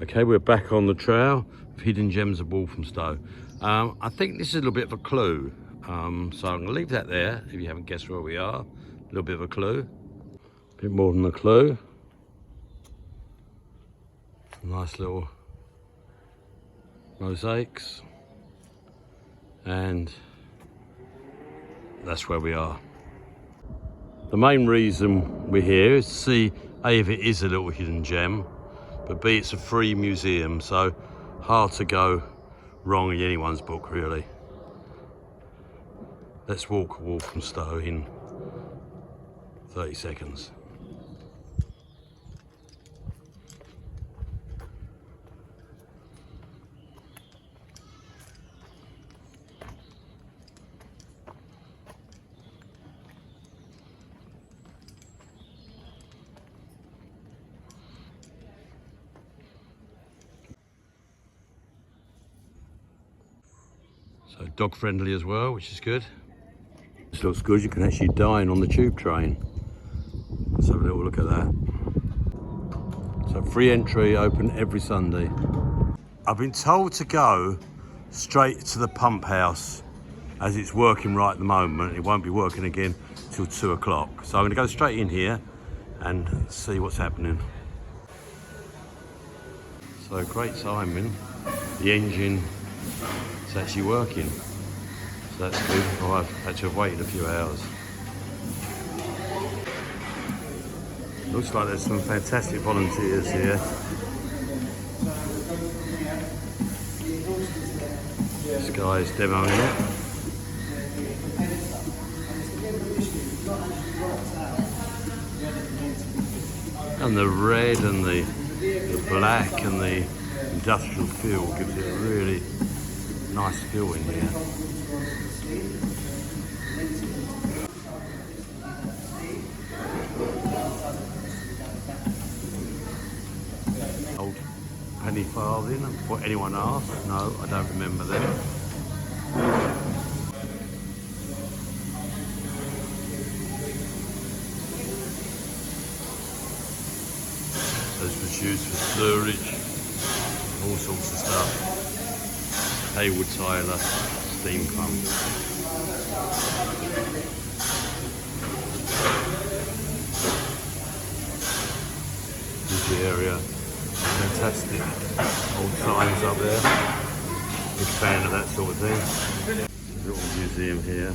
Okay, we're back on the trail of hidden gems of Walthamstow. I think this is a little bit of a clue, so I'm going to leave that there if you haven't guessed where we are. A little bit of a clue, a bit more than a clue. Some nice little mosaics, and that's where we are. The main reason we're here is to see A, if it is a little hidden gem, but B, it's a free museum, so hard to go wrong in anyone's book, really. Let's walk Walthamstow in 30 seconds. So dog friendly as well, which is good. This looks good, you can actually dine on the tube train. Let's have a little look at that. So free entry, open every Sunday. I've been told to go straight to the pump house as it's working right at the moment. It won't be working again till 2 o'clock. So I'm gonna go straight in here and see what's happening. So great timing. The engine is actually working. So that's good. Oh, I've had to have waited a few hours. Looks like there's some fantastic volunteers here. This guy's demoing it. And the red and the black and the industrial feel gives it a really nice feel in here. Old penny farthing, before anyone asked. No, I don't remember them. Those was used for sewerage, all sorts of stuff. Haywood Tyler Steampump. This area, fantastic old signs up there. Big fan of that sort of thing. Little museum here.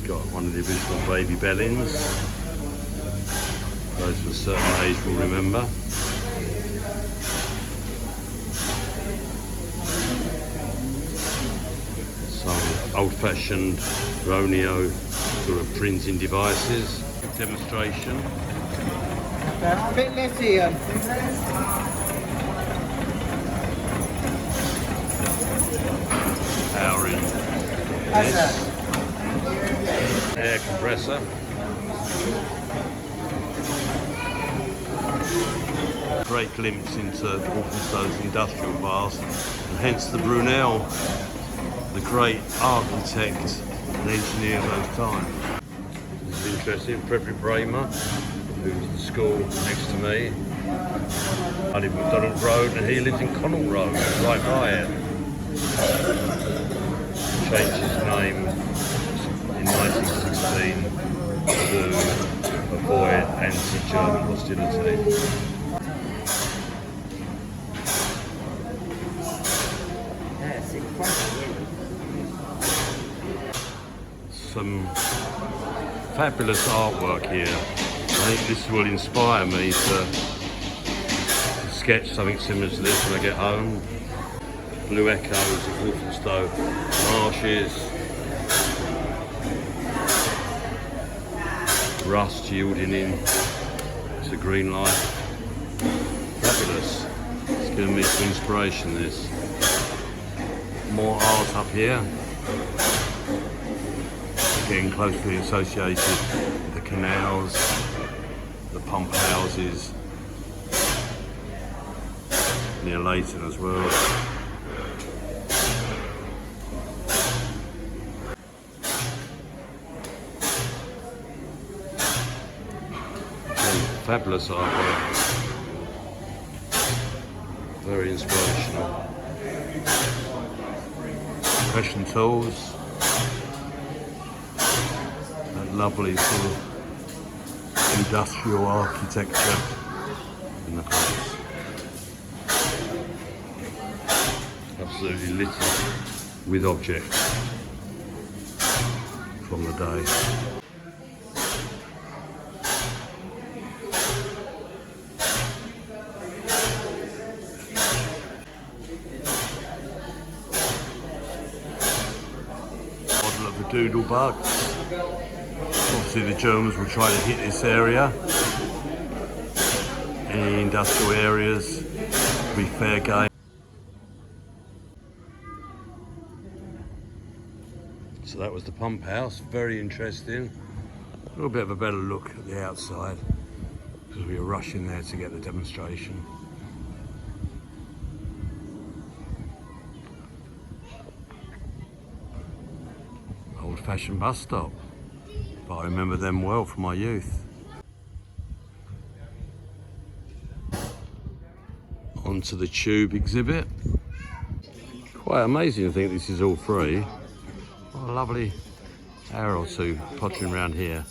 Got one of the original baby bellins. Those of a certain age will remember. Old-fashioned Roneo sort of printing devices. Demonstration. A bit less here. Powering this. Air compressor. Great glimpse into Walthamstow's industrial past, and hence the Brunel, the great architect and engineer of those times. It's interesting. Frederick Bramer, who's the school next to me. I live McDonald Road and he lives in Connell Road, right by it. Changed his name in 1916 to avoid anti-German hostility. Some fabulous artwork here. I think this will inspire me to sketch something similar to this when I get home. Blue echoes of Walthamstow marshes, rust yielding in to green light. Fabulous. It's given me some inspiration, this. More art up here. Getting closely associated with the canals, the pump houses, near Leighton as well. Fabulous artwork. Very inspirational. Fashion tools. That lovely sort of industrial architecture in the place. Absolutely littered with objects from the day. Model of the doodle bug. Obviously the Germans will try to hit this area. Any industrial areas will be fair game. So that was the pump house, very interesting. A little bit of a better look at the outside because we were rushing there to get the demonstration. Old-fashioned bus stop, but I remember them well from my youth. Onto the tube exhibit. Quite amazing to think this is all free. What a lovely hour or two pottering around here.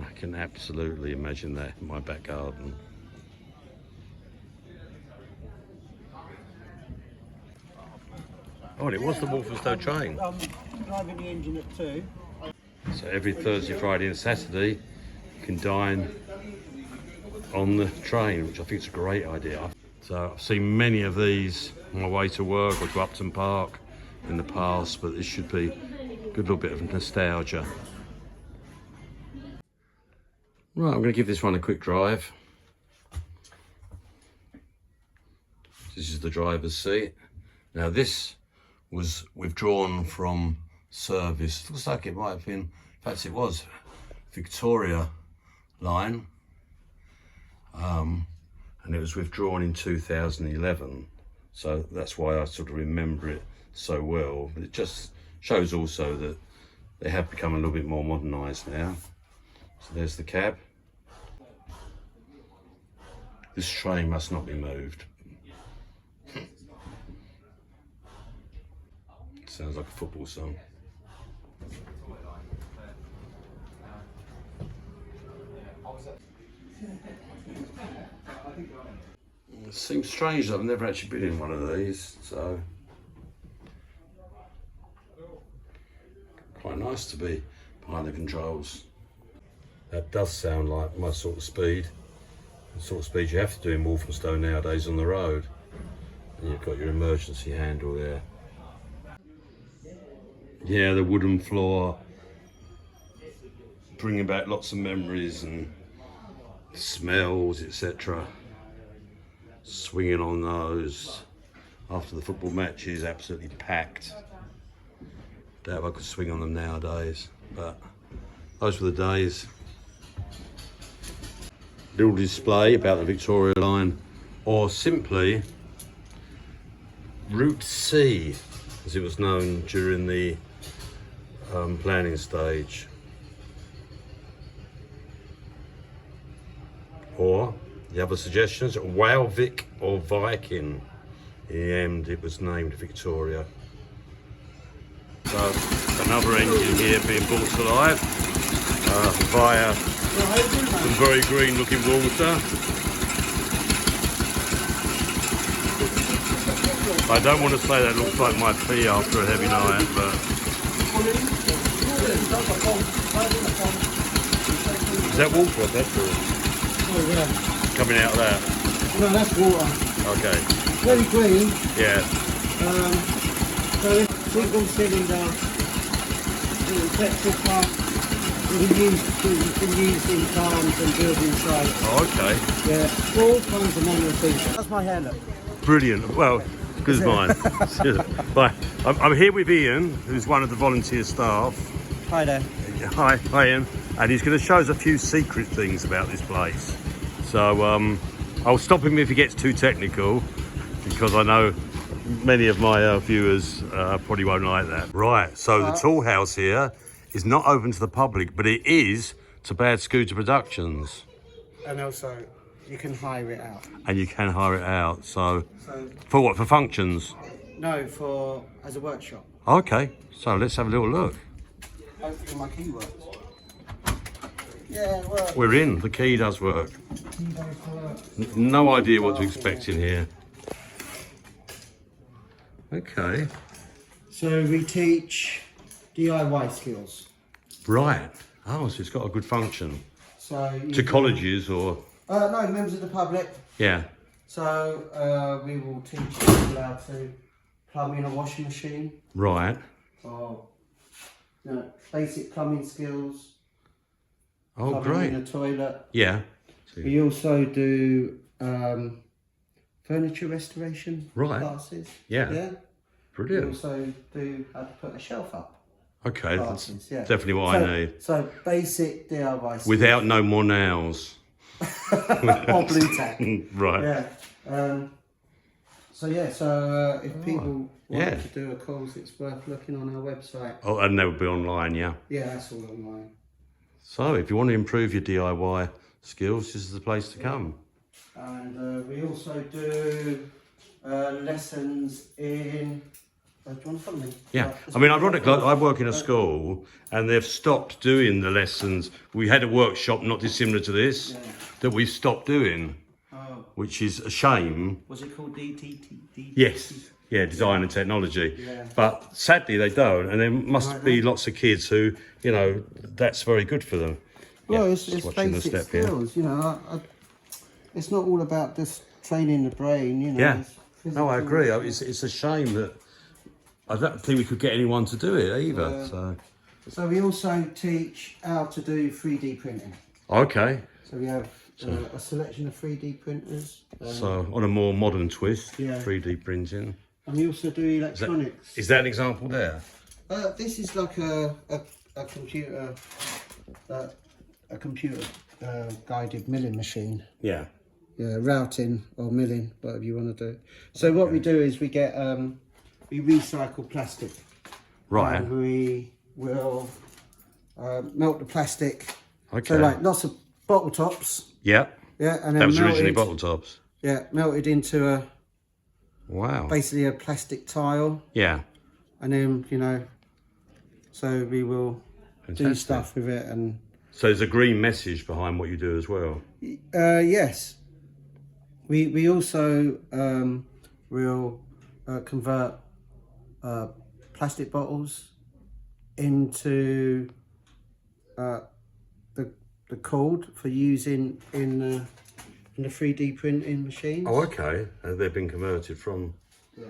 I can absolutely imagine that in my back garden. Oh, and it was the Walthamstow train. Driving the engine at 2. So every Thursday, Friday and Saturday you can dine on the train, which I think is a great idea. So I've seen many of these on my way to work or to Upton Park in the past, but this should be a good little bit of nostalgia. Right, I'm going to give this one a quick drive. This is the driver's seat. Now this was withdrawn from service. Looks like it might have been, in fact it was, Victoria line. And it was withdrawn in 2011. So that's why I sort of remember it so well. But it just shows also that they have become a little bit more modernised now. So there's the cab. This train must not be moved. Sounds like a football song. It seems strange that I've never actually been in one of these, so quite nice to be behind the controls. That does sound like my sort of speed, the sort of speed you have to do in Walthamstow nowadays on the road. And you've got your emergency handle there. Yeah, the wooden floor, bringing back lots of memories and smells, etc. Swinging on those after the football matches, absolutely packed. Doubt if I could swing on them nowadays, but those were the days. Little display about the Victoria line, or simply Route C, as it was known during the planning stage. Or the other suggestions, Walvic or Viking. In the end, it was named Victoria. So another engine here being brought to life via some very green looking water. I don't want to say that looks like my pee after a heavy night, but is that water or petrol? Oh yeah. Coming out of that? No, that's water. Okay. Very green. Yeah. So it's single cylinder, petrol pump. You can use in farms and building sites. Oh, okay. Yeah, all kinds of manual things. That's my hair look. Brilliant. Well, good as mine. Right. I'm here with Ian, who's one of the volunteer staff. Hi there. Hi, Ian. And he's going to show us a few secret things about this place. So I'll stop him if he gets too technical, because I know many of my viewers probably won't like that. Right, so the tool house here is not open to the public, but it is to Bad Scooter Productions. And also, you can hire it out. And you can hire it out. So, So, for what? For functions? no, as a workshop. Okay. So let's have a little look. Hopefully my key works. Yeah, it works. We're in. The key does work. Key does work. No idea what to expect in here. Okay. So we teach DIY skills. Right. Oh, so it's got a good function. So To colleges or... no, members of the public. Yeah. So we will teach people how to plumb in a washing machine. Right. Or basic plumbing skills. Oh, Plumbing great. in a toilet. Yeah. We also do furniture restoration classes. Yeah. Yeah. We Brilliant. also do how to put a shelf up. Okay, Classes, that's definitely what I need. So basic DIY skills. Without no more nails. or blue tack. Right. Yeah. So if people want to do a course, it's worth looking on our website. Oh, and they would be online, yeah. Yeah, that's all online. So if you want to improve your DIY skills, this is the place to come. And we also do lessons in... do you want to follow me? Yeah, I mean, ironically, I work in a school and they've stopped doing the lessons. We had a workshop not dissimilar to this that we stopped doing, which is a shame. Was it called DTT? Yes, yeah, design and technology. Yeah. But sadly they don't, and there must be lots of kids who, you know, that's very good for them. Well, Yeah, it's just watching the basic step here. skills, you know. It's not all about just training the brain, you know. Yeah, it's no, I physical. agree. It's a shame that I don't think we could get anyone to do it either. So we also teach how to do 3D printing. Okay. So we have a selection of 3D printers. So on a more modern twist, Yeah. 3D printing. And we also do electronics. Is that an example there? This is like a computer guided milling machine. Yeah. Yeah, routing or milling, whatever you want to do. So what we do is we get we recycle plastic. Right. And we will melt the plastic. Okay. So like lots of bottle tops. Yeah. Yeah, and then That was originally melted, bottle tops. Yeah, melted into Wow. basically a plastic tile, Yeah. and then so we will do Fantastic. stuff with it, and So there's a green message behind what you do as well. yes, we also will convert plastic bottles into the cord for using in the 3D printing machines. Oh, okay. They've been converted from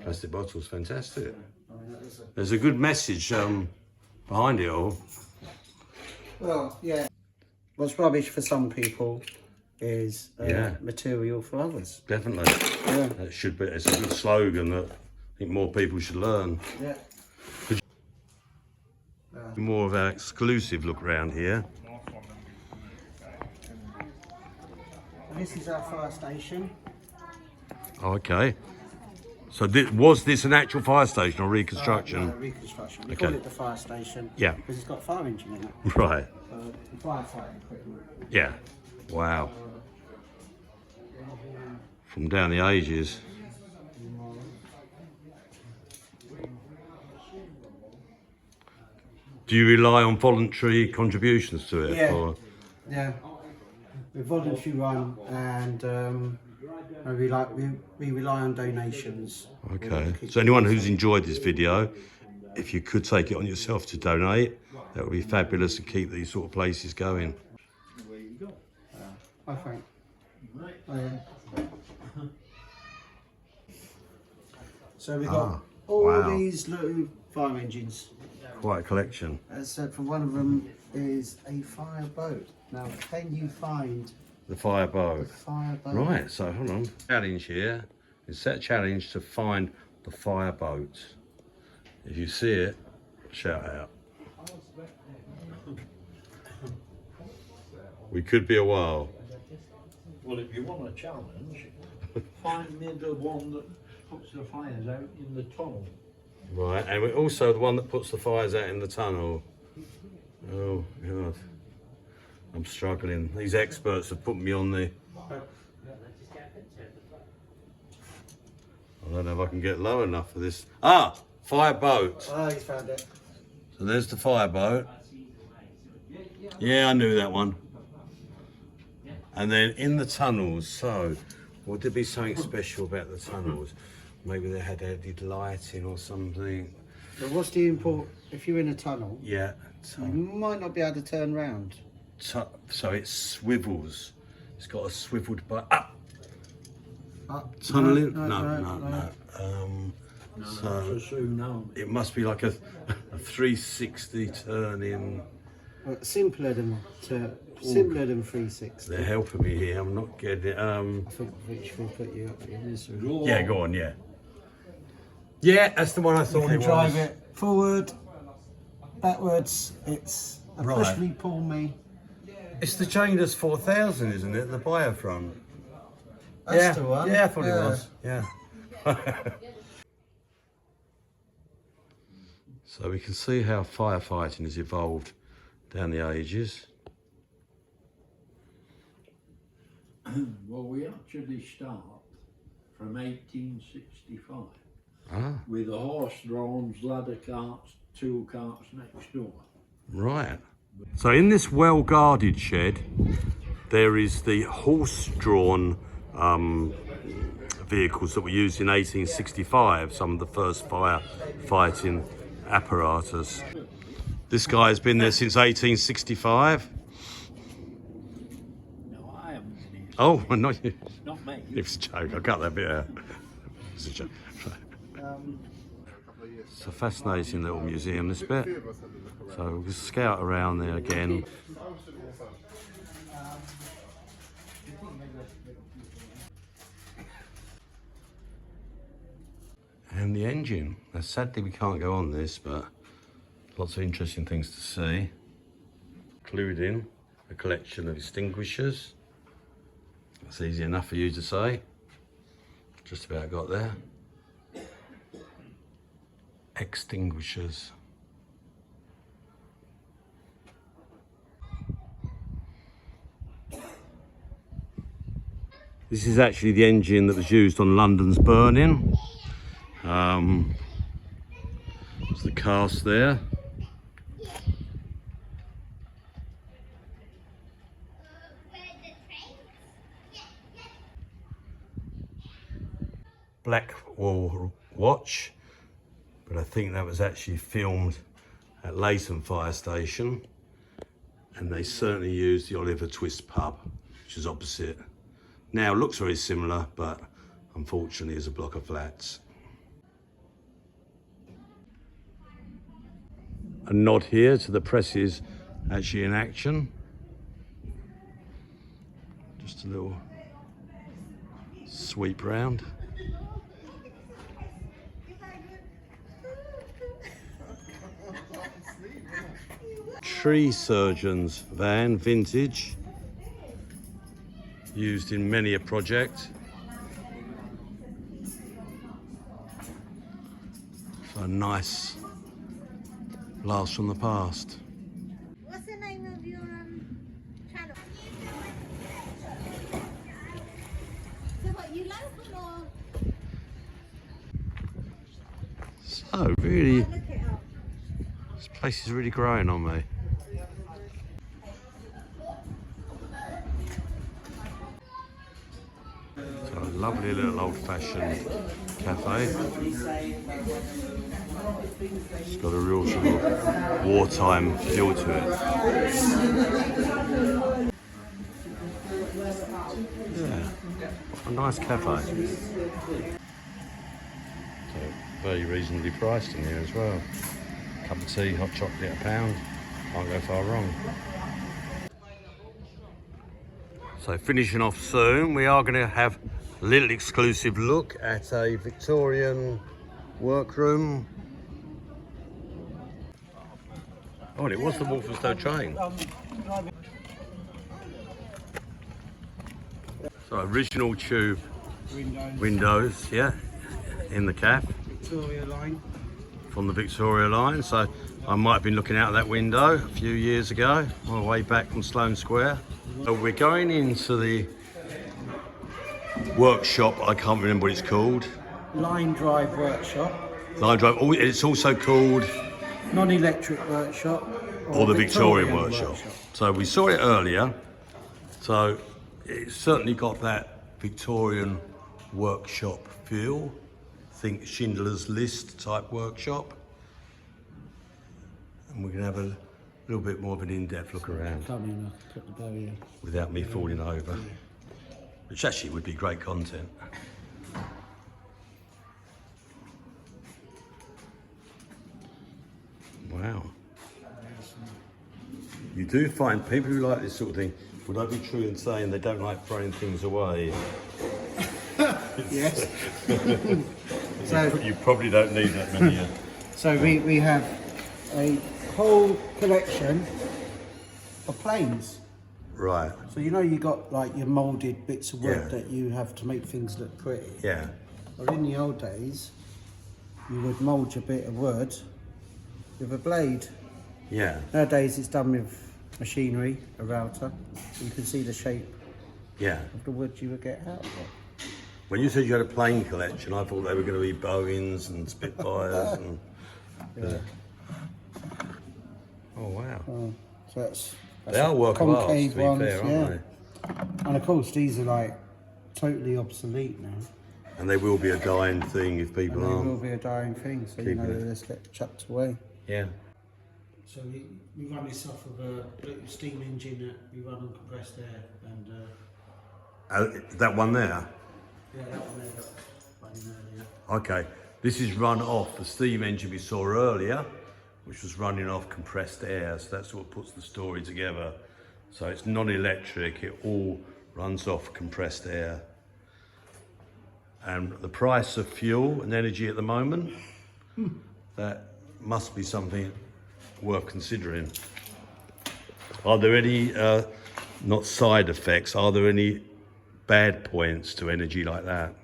plastic bottles. Fantastic. There's a good message behind it all. Well, yeah. What's rubbish for some people is material for others. Definitely. Yeah. That should be. It's a good slogan that I think more people should learn. Yeah. More of our exclusive look around here. This is our fire station. Oh, okay. So was this an actual fire station or reconstruction? No, reconstruction. We Okay. call it the fire station. Yeah. Because it's got a fire engine in it. Right. Firefighting equipment. Yeah. Wow. From down the ages. Do you rely on voluntary contributions to it? Yeah. Or? Yeah. We voluntary run, and we rely on donations. Okay. So anyone who's enjoyed this video, if you could take it on yourself to donate, that would be fabulous and keep these sort of places going. I think. So we've got all these little fire engines. Quite a collection. As I said, for one of them is a fire boat. Now, can you find The fire boat. the fire boat? Right, so hold on. Challenge here is set a challenge to find the fire boat. If you see it, shout out. We could be a while. Well, if you want a challenge, find me the one that puts the fires out in the tunnel. Right, and we're also the one that puts the fires out in the tunnel. Oh, God. I'm struggling. These experts have put me on the... I don't know if I can get low enough for this. Ah, fireboat. Oh, he's found it. So there's the fireboat. Yeah, I knew that one. And then in the tunnels, so would there be something special about the tunnels? Maybe they had added lighting or something. But what's the import? If you're in a tunnel, Yeah. you might not be able to turn round. So it swivels. It's got a swiveled butt. Up. Tunneling? No. So it must be like a 360 turning. Simpler than 360. They're helping me here. I'm not getting it. I think Rich will put you up in this room. Yeah, go on. Yeah. Yeah, that's the one I thought You can it was. drive it forward, backwards. It's a Right. push me, pull me. It's the Janus 4000, isn't it? The Biofront. That's Yeah. the one. Yeah, I thought it was. Yeah. So we can see how firefighting has evolved down the ages. Well, we actually start from 1865 Ah, with the horse-drawn ladder carts, tool carts next door. right. So in this well-guarded shed, there is the horse-drawn vehicles that were used in 1865, some of the first firefighting apparatus. This guy has been there since 1865. No, I haven't been here. Oh, not you. Not me. It was a joke. I cut that bit out. It's a joke. It's a fascinating little museum, this bit. So we'll scout around there again. And the engine. Now, sadly, we can't go on this, but lots of interesting things to see, including a collection of extinguishers. That's easy enough for you to say. Just about got there. Extinguishers. This is actually the engine that was used on London's burning. There's the cast there. Blackwall watch, but I think that was actually filmed at Leighton Fire Station, and they certainly used the Oliver Twist pub, which is opposite. Now it looks very similar, but unfortunately is a block of flats. A nod here to the presses actually in action. Just a little sweep round. Tree surgeon's van, vintage, used in many a project. So a nice blast from the past. What's the name of your channel? So what, you local or? So really, Look it up. this place is really growing on me. So a lovely little old-fashioned cafe. It's got a real sort of wartime feel to it. Yeah, a nice cafe. So very reasonably priced in here as well. Cup of tea, hot chocolate a pound. Can't go far wrong. So finishing off soon, we are going to have a little exclusive look at a Victorian workroom. Oh, and it was the Walthamstow train. So original tube windows, yeah, in the cab. Victoria line. From the Victoria line. So I might have been looking out that window a few years ago, on my way back from Sloane Square. So we're going into the workshop, I can't remember what it's called. Line drive workshop. Line drive, oh, it's also called... Non-electric workshop. Or the Victorian workshop. So we saw it earlier. So it's certainly got that Victorian workshop feel. Think Schindler's List type workshop. And we're going to have a little bit more of an in-depth look around. Funny enough, put the barrier. Without me falling over. Which actually would be great content. Wow. You do find people who like this sort of thing, would I be true in saying they don't like throwing things away? Yes. So You probably don't need that many. So we have a whole collection of planes. Right. So you know you got like your moulded bits of wood Yeah. that you have to make things look pretty. Yeah. Well, in the old days, you would mould your bit of wood with a blade. Yeah. Nowadays it's done with machinery, a router. You can see the shape Yeah. of the wood you would get out of it. When you said you had a plane collection, I thought they were going to be Boeings and Spitfires and... Yeah. Oh, wow. So that's They are work of art, to be concave ones, fair, aren't yeah. they? And of course these are like totally obsolete now. And they will be a dying thing if And people they will aren't. be a dying thing, so you know Keeping it. they just get chucked away. Yeah. So we run this off of a little steam engine that we run on compressed air, and That one there? yeah, that one there got running earlier. Okay. This is run off the steam engine we saw earlier, which was running off compressed air. So that's what puts the story together. So it's non-electric. It all runs off compressed air. And the price of fuel and energy at the moment, that must be something worth considering. Are there any, not side effects, are there any bad points to energy like that?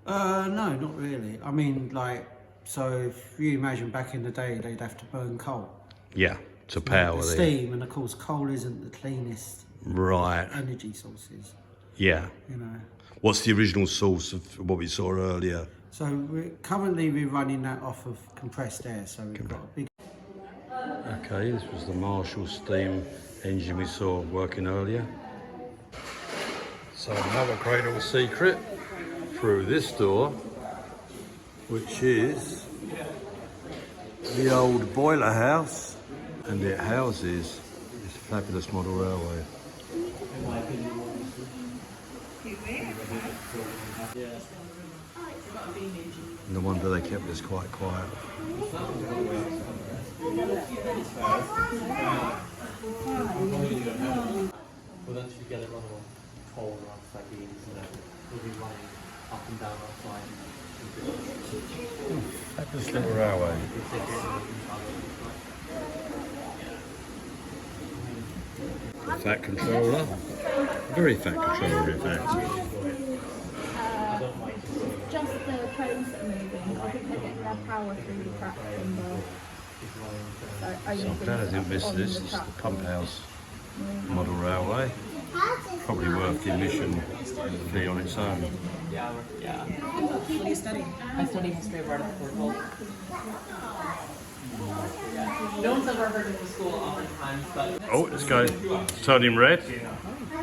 No, not really. I mean, like, so if you imagine back in the day, they'd have to burn coal. Yeah, to power the the... steam, and of course coal isn't the cleanest Right, energy sources, yeah. you know. What's the original source of what we saw earlier? So currently we're running that off of compressed air, so we've got a big... Okay, this was the Marshall steam engine we saw working earlier. So another great little secret through this door, which is the old boiler house, and it houses this fabulous model railway. No wonder they kept this quite quiet. Well, then you get it on a pole around sardines and then we'll be running up and down outside. Fabulous little railway. The fat controller. Very fat controller, in fact. Just the trains that are moving. I think they get their power through the cracks in the... So I'm glad I didn't miss this. This is the pump house model railway. Probably worth the admission fee on its own. Yeah. What do you study? I study history of art at Portugal. No one's ever heard of the school oftentimes, but... Oh, let's go. It's turning red.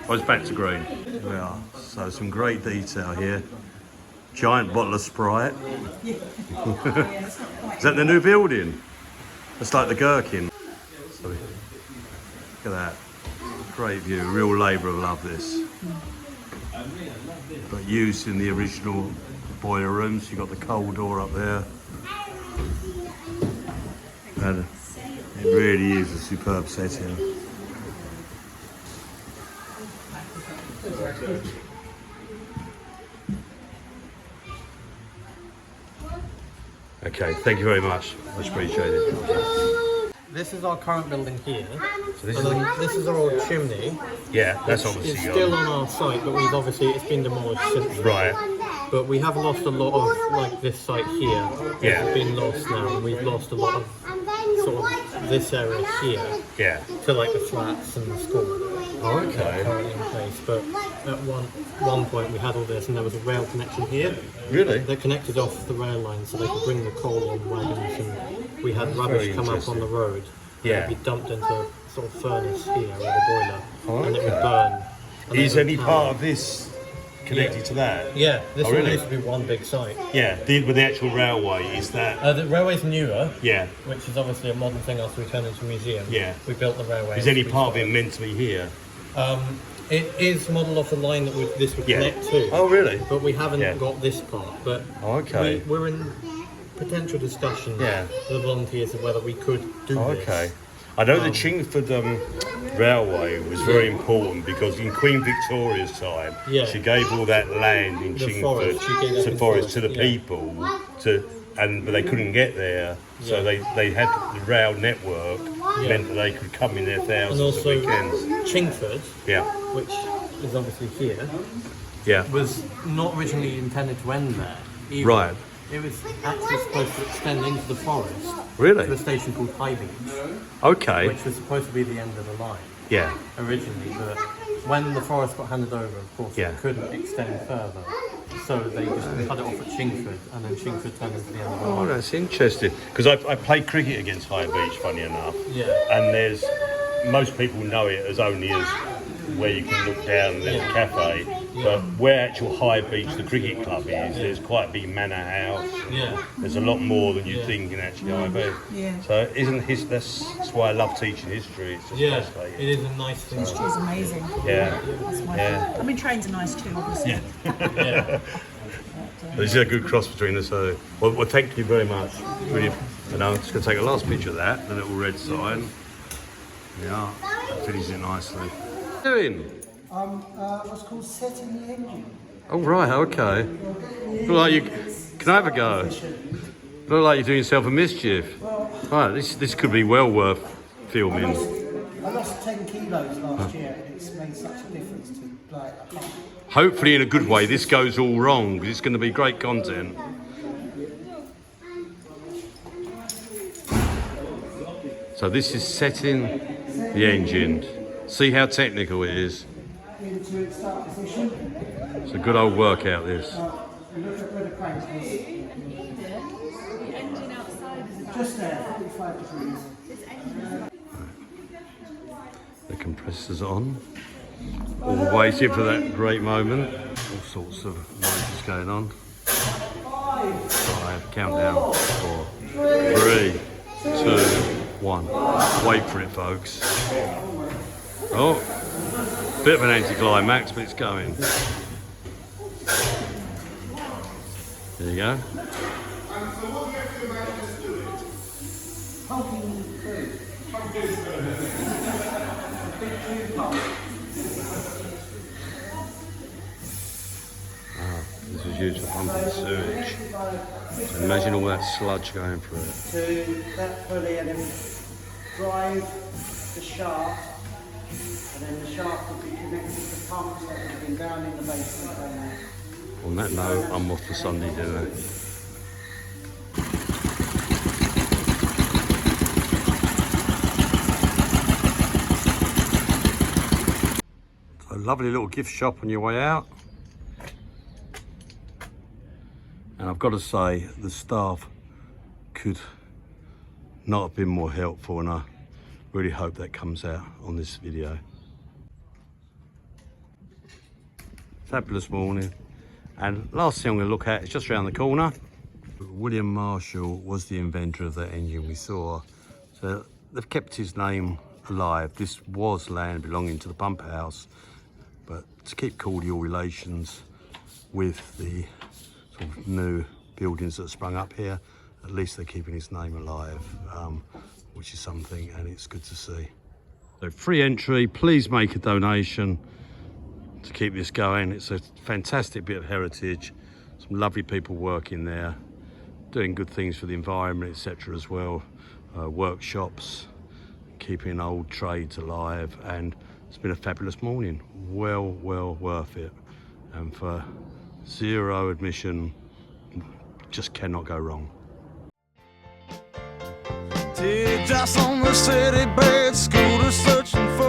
Oh, it's back to green. Here we are. So some great detail here. Giant bottle of Sprite. Is that the new building? It's like the Gherkin. So, look at that. Great view. Real labour of love, this. But used in the original boiler rooms. You've got the coal door up there. And it really is a superb setting. Okay, thank you very much. Much appreciated. This is our current building here. So this And is, then this is our old chimney. yeah, that's It's obviously still gone. on our site, but we've obviously, it's been demolished since. Right. But we have lost a lot of, like, this site here. Yeah. It's been lost now, and we've lost a lot of sort of this area here Yeah. to like the flats and the school. Oh, okay. Currently in place, but at one point we had all this, and there was a rail connection here Really? that connected off the rail line, so they could bring the coal on wagons, and we had rubbish very come up on the road. Yeah. It'd be dumped into a sort of furnace here or the boiler, Oh, and it would okay. burn. And Is it would any power. part of this connected to that? Yeah, this Oh, one really? used to be one big site. Yeah, with the actual railway, is that? The railway's newer, Yeah. which is obviously a modern thing after we turned into a museum. Yeah. We built the railway. Is any part of it meant to be here? It is modelled off the line that this would Yeah. connect to. Oh, really? But we haven't Yeah. got this part. But Okay. we're in potential discussion Yeah. with the volunteers of whether we could do Oh, this. okay. I know the Chingford Railway was very important because in Queen Victoria's time, Yeah. she gave all that land in The Chingford, forest, she gave that to in forest to the forest, yeah. people, but they couldn't get there, so they had the rail network, Yeah. meant that they could come in there And thousands of also weekends. Chingford, Yeah, which is obviously here, yeah, was not originally intended to end there. Either. Right. It was actually supposed to extend into the forest Really? to a station called High Beach, okay, which was supposed to be the end of the line yeah, originally. But when the forest got handed over, of course, Yeah. it couldn't extend further. So they just cut it off at Chingford, and then Chingford turned into the end of the Oh, line. that's interesting. Because I played cricket against High Beach, funny enough. Yeah. And most people know it as only as where you can look down and there's a cafe. But where actual High Beach, the cricket club is, there's quite a big manor house. Yeah. There's a lot more than you think in actually High Beach. Yeah. So that's why I love teaching history. It's just Yeah, fascinating. it is a nice thing. It's amazing. Yeah. That's my Yeah. I mean, trains are nice too, obviously. Yeah. This is a good cross between us. So, well, thank you very much. Really, I'm just going to take a last picture of that, the little red sign. Yeah, that finishes it nicely. What are you doing? What's called setting the engine. Oh, right, okay. Look like you. Can I have a go? Look like you're doing yourself a mischief. Right, this could be well worth filming. I lost 10 kilos last year and it's made such a difference to like a heart. Hopefully, in a good way, this goes all wrong because it's going to be great content. So this is setting the engine. See how technical it is. Into its start position. It's a good old workout, this. Look at where the crank is. The engine outside is about Just there, 45 degrees. The compressor's on. All waiting for that great moment. All sorts of noises going on. 5, countdown. 4, 3, 2, 1. Wait for it, folks. Oh, bit of an anticlimax, but it's going. There you go. This is used for pumping sewage. So imagine all that sludge going through it. To that pulley and then drive the shaft. And then the shaft will be connected to pumps that have been down in the basement. On that note, I'm off for Sunday dinner. A lovely little gift shop on your way out. And I've got to say, the staff could not have been more helpful, and I really hope that comes out on this video. Fabulous morning. And last thing I'm going to look at is just around the corner. William Marshall was the inventor of that engine we saw. So they've kept his name alive. This was land belonging to the pump house, but to keep cordial relations with the sort of new buildings that sprung up here, at least they're keeping his name alive, which is something, and it's good to see. So free entry, please make a donation to keep this going. It's a fantastic bit of heritage, some lovely people working there, doing good things for the environment, etc. as well, workshops, keeping old trades alive, and it's been a fabulous morning. Well worth it, and for zero admission, just cannot go wrong. Teardrops on the city bed, scooter searching for